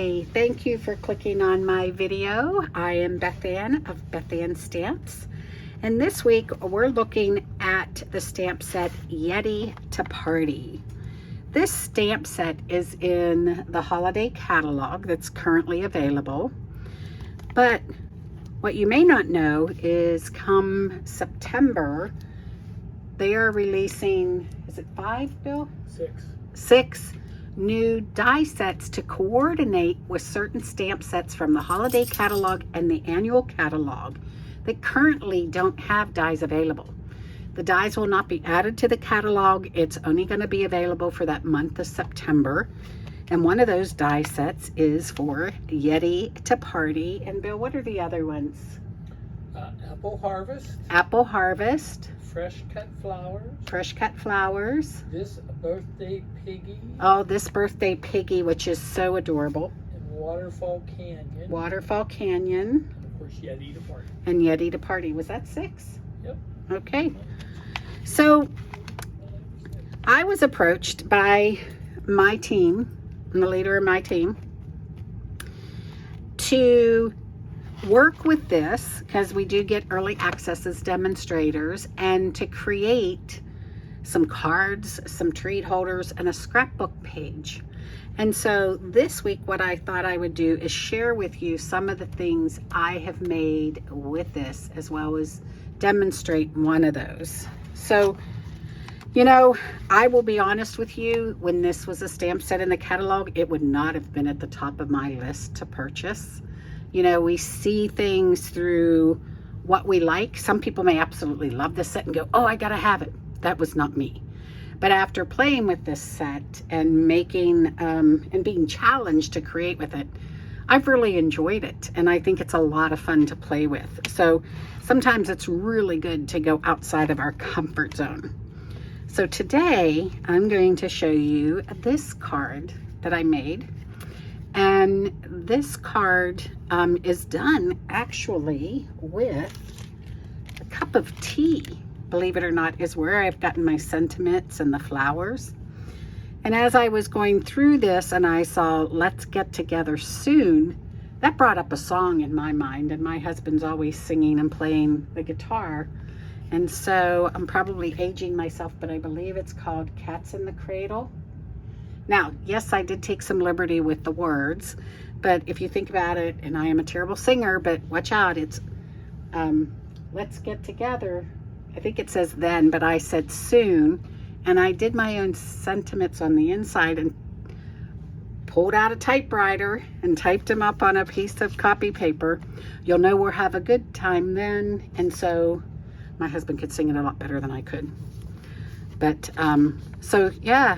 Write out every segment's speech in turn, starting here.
Hi, thank you for clicking on my video. I am Beth Ann of Beth Ann Stamps, and this week we're looking at the stamp set Yeti to Party. This stamp set is in the holiday catalog that's currently available, but what you may not know is come September they are releasing, is it 5, Bill? 6 new die sets to coordinate with certain stamp sets from the holiday catalog and the annual catalog that currently don't have dies available. The dies will not be added to the catalog. It's only going to be available for that month of September. And one of those die sets is for Yeti to Party. And Bill, what are the other ones? Apple Harvest. Apple Harvest. Fresh cut flowers. Fresh cut flowers. This birthday piggy. Oh, this birthday piggy, which is so adorable. And Waterfall Canyon. Waterfall Canyon. And of course, Yeti to Party. And Yeti to Party. Was that 6? Yep. Okay. So I was approached by my team, the leader of my team, to work with this, because we do get early access as demonstrators, and to create some cards, some treat holders, and a scrapbook page. And so this week what I thought I would do is share with you some of the things I have made with this, as well as demonstrate one of those. So, you know, I will be honest with you, when this was a stamp set in the catalog, it would not have been at the top of my list to purchase. You know, we see things through what we like. Some people may absolutely love this set and go, oh, I gotta have it. That was not me. But after playing with this set and making and being challenged to create with it, I've really enjoyed it, and I think it's a lot of fun to play with. So sometimes it's really good to go outside of our comfort zone. So today I'm going to show you this card that I made. And this card is done actually with a cup of tea, believe it or not, is where I've gotten my sentiments and the flowers. And as I was going through this and I saw Let's Get Together Soon, that brought up a song in my mind, and my husband's always singing and playing the guitar. And so I'm probably aging myself, but I believe it's called Cats in the Cradle. Now, yes, I did take some liberty with the words, but if you think about it, and I am a terrible singer, but watch out, it's let's get together. I think it says then, but I said soon, and I did my own sentiments on the inside and pulled out a typewriter and typed them up on a piece of copy paper. You'll know we'll have a good time then. And so my husband could sing it a lot better than I could. But so yeah.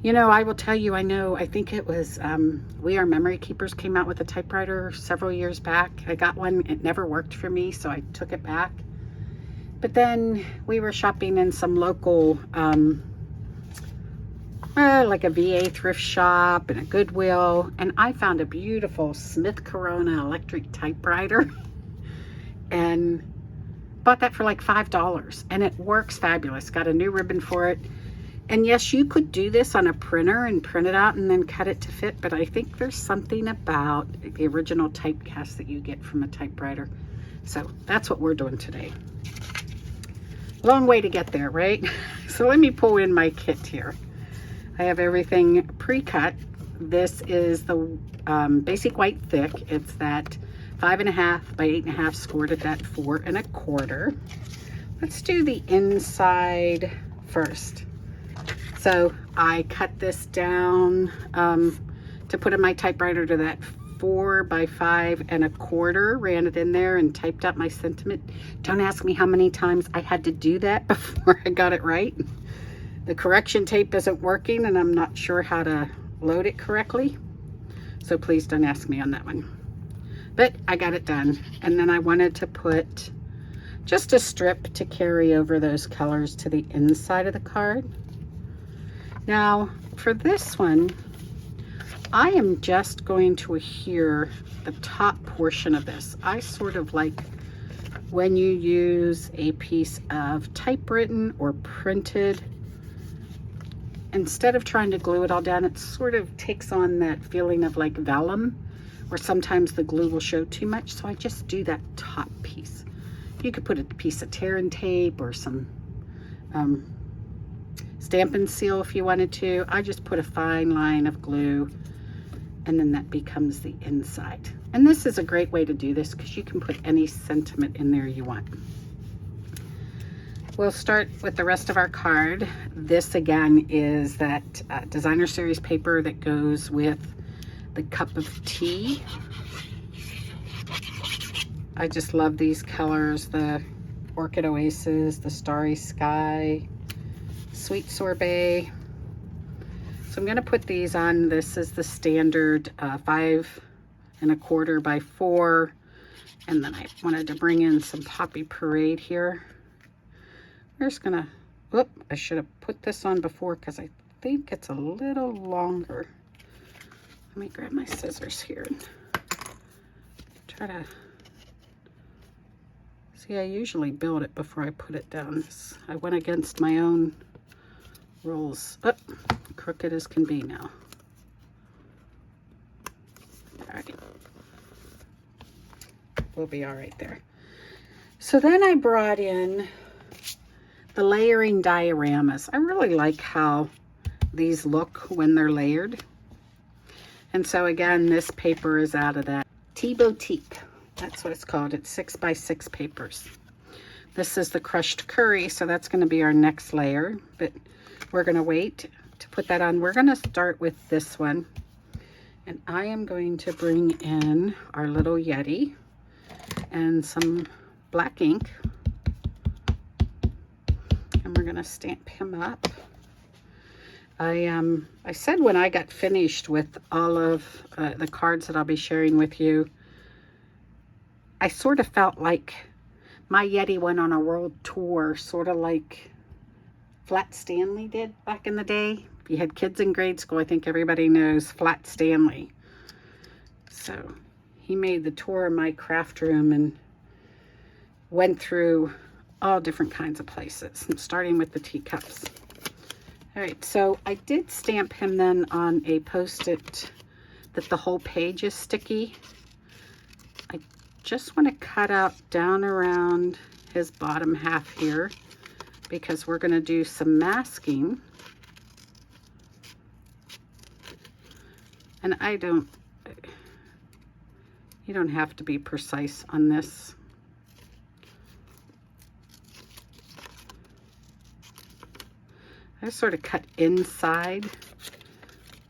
You know, I will tell you, I think it was, We Are Memory Keepers came out with a typewriter several years back. I got one, it never worked for me, so I took it back. But then we were shopping in some local, like a VA thrift shop and a Goodwill, and I found a beautiful Smith Corona electric typewriter and bought that for like $5, and it works fabulous. Got a new ribbon for it. And yes, you could do this on a printer and print it out and then cut it to fit, but I think there's something about the original typecast that you get from a typewriter. So that's what we're doing today. Long way to get there, right? So let me pull in my kit here. I have everything pre-cut. This is the basic white thick. It's that 5.5 by 8.5 scored at that 4 1/4. Let's do the inside first. So I cut this down to put in my typewriter to that 4 by 5 1/4, ran it in there and typed out my sentiment. Don't ask me how many times I had to do that before I got it right. The correction tape isn't working and I'm not sure how to load it correctly. So please don't ask me on that one. But I got it done. And then I wanted to put just a strip to carry over those colors to the inside of the card. Now, for this one, I am just going to adhere the top portion of this. I sort of like when you use a piece of typewritten or printed instead of trying to glue it all down, it sort of takes on that feeling of like vellum, where sometimes the glue will show too much. So I just do that top piece. You could put a piece of tear and tape or some stamp and seal if you wanted to. I just put a fine line of glue, and then that becomes the inside. And this is a great way to do this because you can put any sentiment in there you want. We'll start with the rest of our card. This again is that designer series paper that goes with the cup of tea. I just love these colors, the Orchid Oasis, the Starry Sky, Sweet Sorbet. So I'm going to put these on. This is the standard 5 1/4 by 4. And then I wanted to bring in some Poppy Parade here. We're just gonna, whoop, I should have put this on before because I think it's a little longer. Let me grab my scissors here and try to, see, I usually build it before I put it down. I went against my own rules. Oh, crooked as can be now. All right. We'll be all right there. So then I brought in the layering dioramas. I really like how these look when they're layered. And so again, this paper is out of that Tea Boutique. That's what it's called. It's 6 by 6 papers. This is the crushed curry, so that's going to be our next layer, but we're going to wait to put that on. We're going to start with this one, and I am going to bring in our little Yeti and some black ink, and we're going to stamp him up. I said when I got finished with all of the cards that I'll be sharing with you, I sort of felt like my Yeti went on a world tour, sort of like Flat Stanley did back in the day. If you had kids in grade school, I think everybody knows Flat Stanley. So he made the tour of my craft room and went through all different kinds of places, starting with the teacups. All right, so I did stamp him then on a Post-it that the whole page is sticky. I just want to cut out down around his bottom half here because we're going to do some masking. And you don't have to be precise on this. I sort of cut inside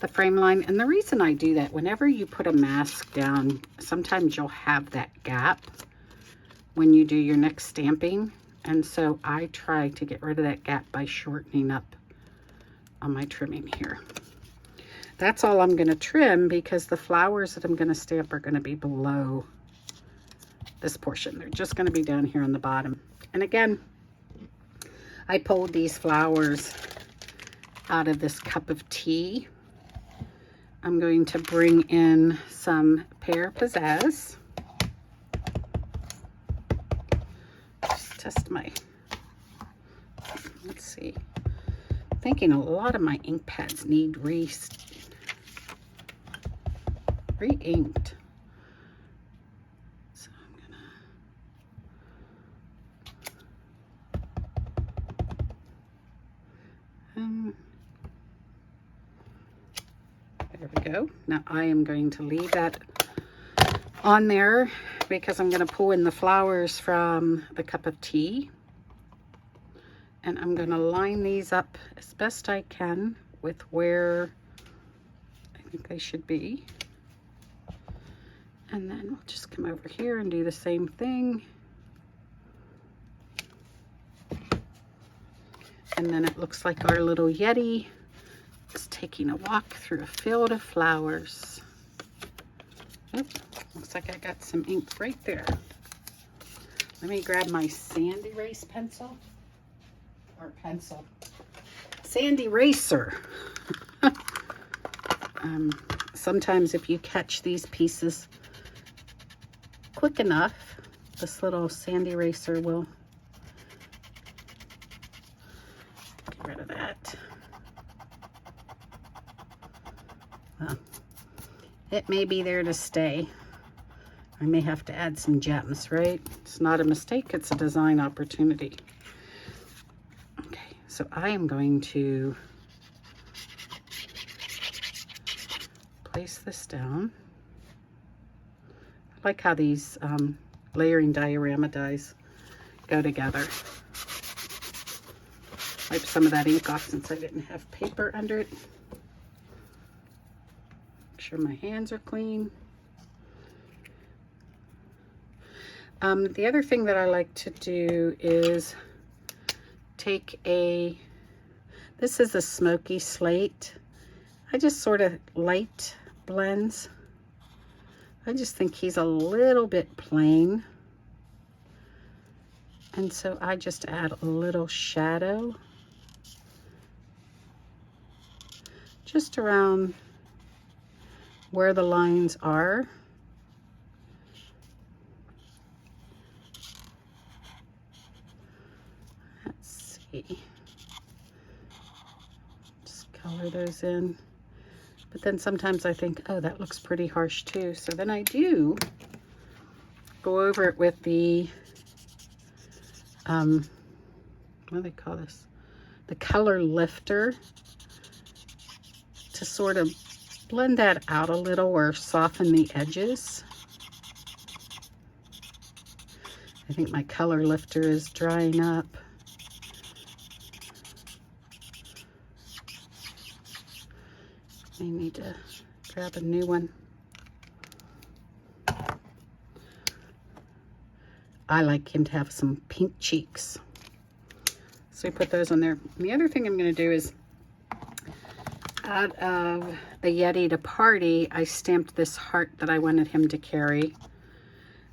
the frame line. And the reason I do that, whenever you put a mask down, sometimes you'll have that gap when you do your next stamping. And so I try to get rid of that gap by shortening up on my trimming here. That's all I'm going to trim because the flowers that I'm going to stamp are going to be below this portion. They're just going to be down here on the bottom. And again, I pulled these flowers out of this cup of tea. I'm going to bring in some Pear Pizzazz. Just test my, let's see. I'm thinking a lot of my ink pads need re-inked. So I'm gonna, there we go. Now I am going to leave that on there because I'm going to pull in the flowers from the cup of tea. And I'm going to line these up as best I can with where I think they should be. And then we'll just come over here and do the same thing. And then it looks like our little Yeti is taking a walk through a field of flowers. Oops, looks like I got some ink right there. Let me grab my sand erase pencil. Or pencil. Sand eraser. Sometimes if you catch these pieces quick enough, this little sand eraser will get rid of that. It may be there to stay. I may have to add some gems, right? It's not a mistake, it's a design opportunity. Okay, so I am going to place this down. I like how these layering diorama dies go together. Wipe some of that ink off since I didn't have paper under it. Make sure my hands are clean. The other thing that I like to do is take this is a smoky slate. I just sort of light blends. I just think he's a little bit plain. And so I just add a little shadow just around where the lines are. Let's see. Just color those in. But then sometimes I think, oh, that looks pretty harsh too. So then I do go over it with the, what do they call this? The color lifter, to sort of blend that out a little or soften the edges. I think my color lifter is drying up. I need to grab a new one. I like him to have some pink cheeks. So we put those on there. And the other thing I'm going to do is, out of the Yeti to Party, I stamped this heart that I wanted him to carry.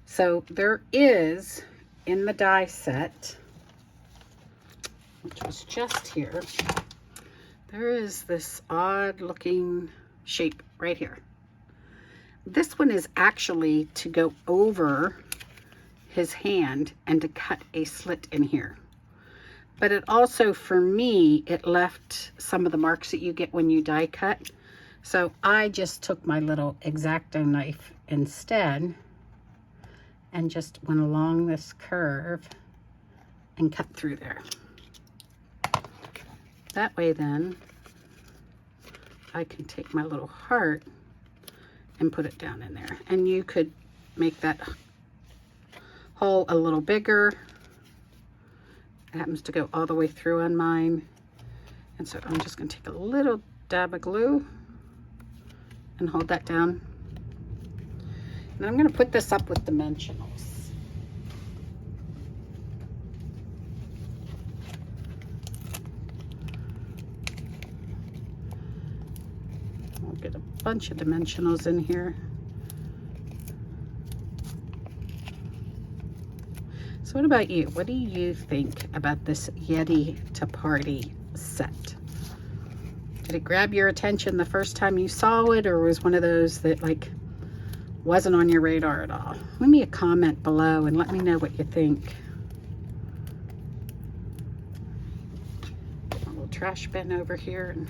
So there is, in the die set, which was just here, there is this odd looking shape right here. This one is actually to go over his hand and to cut a slit in here. But it also, for me, it left some of the marks that you get when you die cut. So I just took my little X-Acto knife instead and just went along this curve and cut through there. That way then, I can take my little heart and put it down in there. And you could make that hole a little bigger. It happens to go all the way through on mine. And so I'm just going to take a little dab of glue and hold that down. And I'm going to put this up with dimensionals. I'll get a bunch of dimensionals in here. So what about you? What do you think about this Yeti to Party set? Did it grab your attention the first time you saw it, or was one of those that like wasn't on your radar at all? Leave me a comment below and let me know what you think. A little trash bin over here and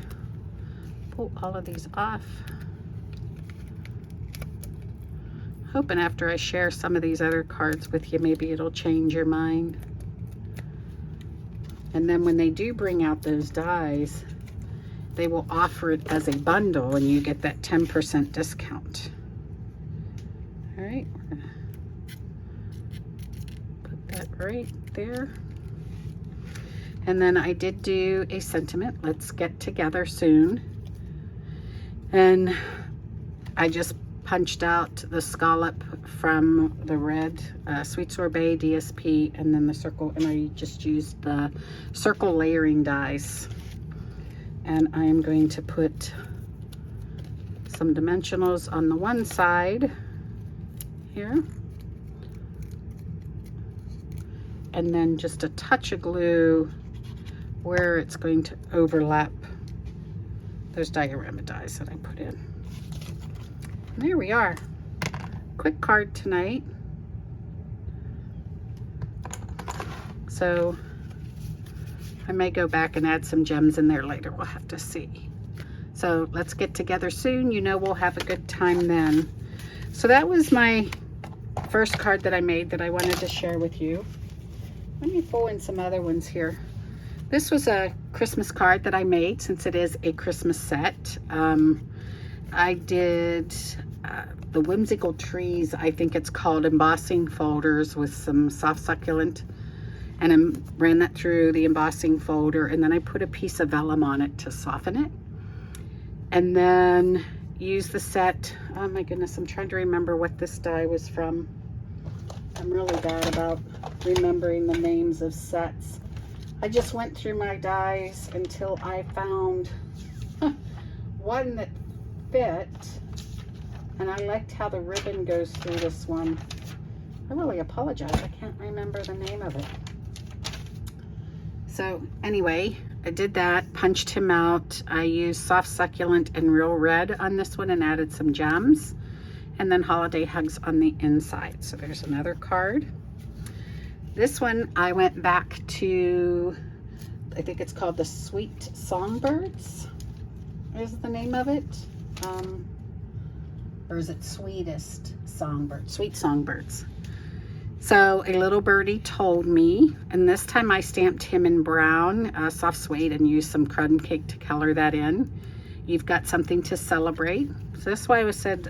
pull all of these off. Hoping after I share some of these other cards with you, maybe it'll change your mind. And then when they do bring out those dies, they will offer it as a bundle and you get that 10% discount. All right, we're gonna put that right there. And then I did do a sentiment, let's get together soon. And I just punched out the scallop from the red Sweet Sorbet DSP, and then the circle, and I just used the circle layering dies. And I am going to put some dimensionals on the one side here, and then just a touch of glue where it's going to overlap those diorama dies that I put in. And there we are. Quick card tonight. So I may go back and add some gems in there later. We'll have to see. So let's get together soon. You know, we'll have a good time then. So that was my first card that I made that I wanted to share with you. Let me pull in some other ones here. This was a Christmas card that I made since it is a Christmas set. I did the Whimsical Trees, I think it's called, embossing folders with some soft succulent, and I ran that through the embossing folder, and then I put a piece of vellum on it to soften it, and then use the set. Oh my goodness, I'm trying to remember what this die was from. I'm really bad about remembering the names of sets. I just went through my dies until I found one that fit, and I liked how the ribbon goes through this one. I really apologize, I can't remember the name of it. So anyway, I did that, punched him out. I used soft succulent and real red on this one and added some gems, and then holiday hugs on the inside. So there's another card. This one I went back to, I think it's called the Sweet Songbirds is the name of it. Or is it Sweetest Songbird? Sweet Songbirds. So a little birdie told me, and this time I stamped him in brown, soft suede, and used some crumb cake to color that in. You've got something to celebrate. So that's why I said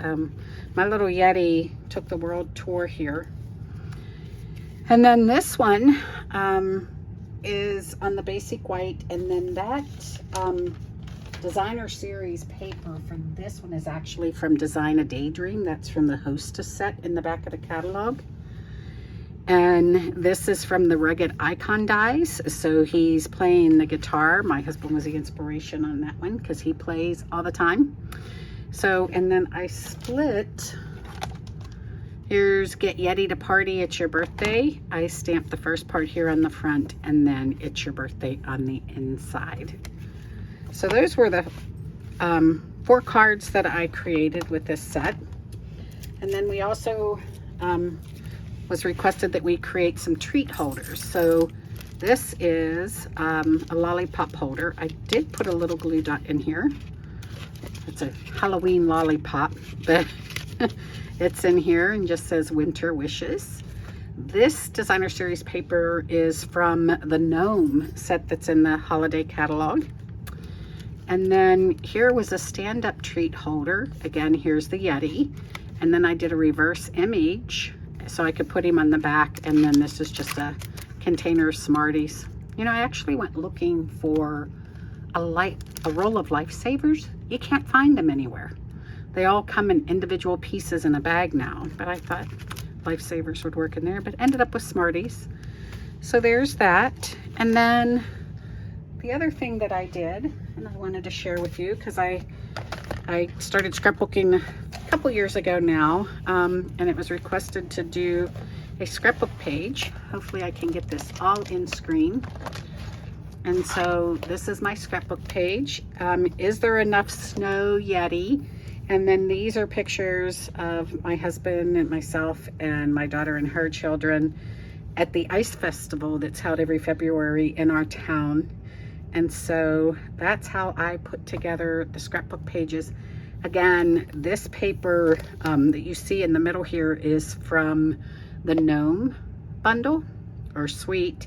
my little Yeti took the world tour here. And then this one is on the basic white, and then that designer series paper for this one is actually from Design a Daydream. That's from the Hostess set in the back of the catalog. And this is from the Rugged Icon dies. So he's playing the guitar. My husband was the inspiration on that one because he plays all the time. So, and then I split. Here's Get Yeti to Party, It's Your Birthday. I stamped the first part here on the front, and then It's Your Birthday on the inside. So those were the 4 cards that I created with this set. And then we also was requested that we create some treat holders. So this is a lollipop holder. I did put a little glue dot in here. It's a Halloween lollipop, but it's in here and just says Winter Wishes. This designer series paper is from the Gnome set that's in the holiday catalog. And then here was a stand-up treat holder. Again, here's the Yeti. And then I did a reverse image so I could put him on the back. And then this is just a container of Smarties. You know, I actually went looking for a roll of Lifesavers. You can't find them anywhere. They all come in individual pieces in a bag now. But I thought Lifesavers would work in there, but ended up with Smarties. So there's that. And then the other thing that I did, and I wanted to share with you because I started scrapbooking a couple years ago now, and it was requested to do a scrapbook page. Hopefully I can get this all in screen. And so this is my scrapbook page. Is there enough snow, Yeti? And then these are pictures of my husband and myself and my daughter and her children at the ice festival that's held every February in our town. And so that's how I put together the scrapbook pages. Again, this paper that you see in the middle here is from the Gnome bundle or suite.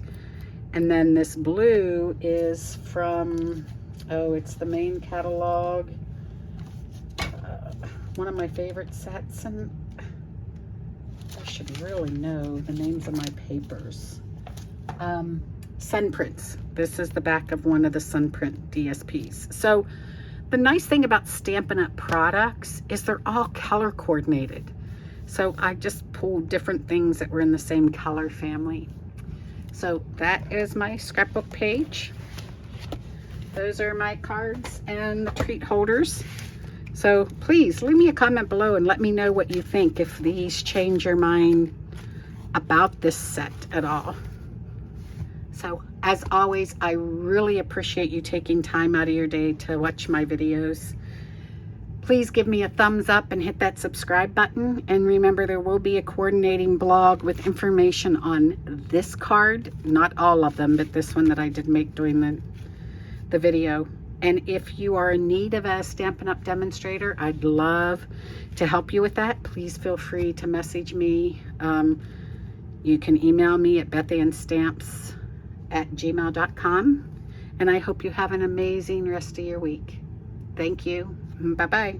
And then this blue is from, oh, it's the main catalog. One of my favorite sets, and I should really know the names of my papers. Sunprints. This is the back of one of the Sunprint DSPs. So the nice thing about Stampin' Up! Products is they're all color coordinated. So I just pulled different things that were in the same color family. So that is my scrapbook page. Those are my cards and the treat holders. So please leave me a comment below and let me know what you think, if these change your mind about this set at all. So as always, I really appreciate you taking time out of your day to watch my videos. Please give me a thumbs up and hit that subscribe button. And remember, there will be a coordinating blog with information on this card. Not all of them, but this one that I did make during the video. And if you are in need of a Stampin' Up! Demonstrator, I'd love to help you with that. Please feel free to message me. You can email me at bethanstamps@gmail.com. And I hope you have an amazing rest of your week. Thank you. Bye-bye.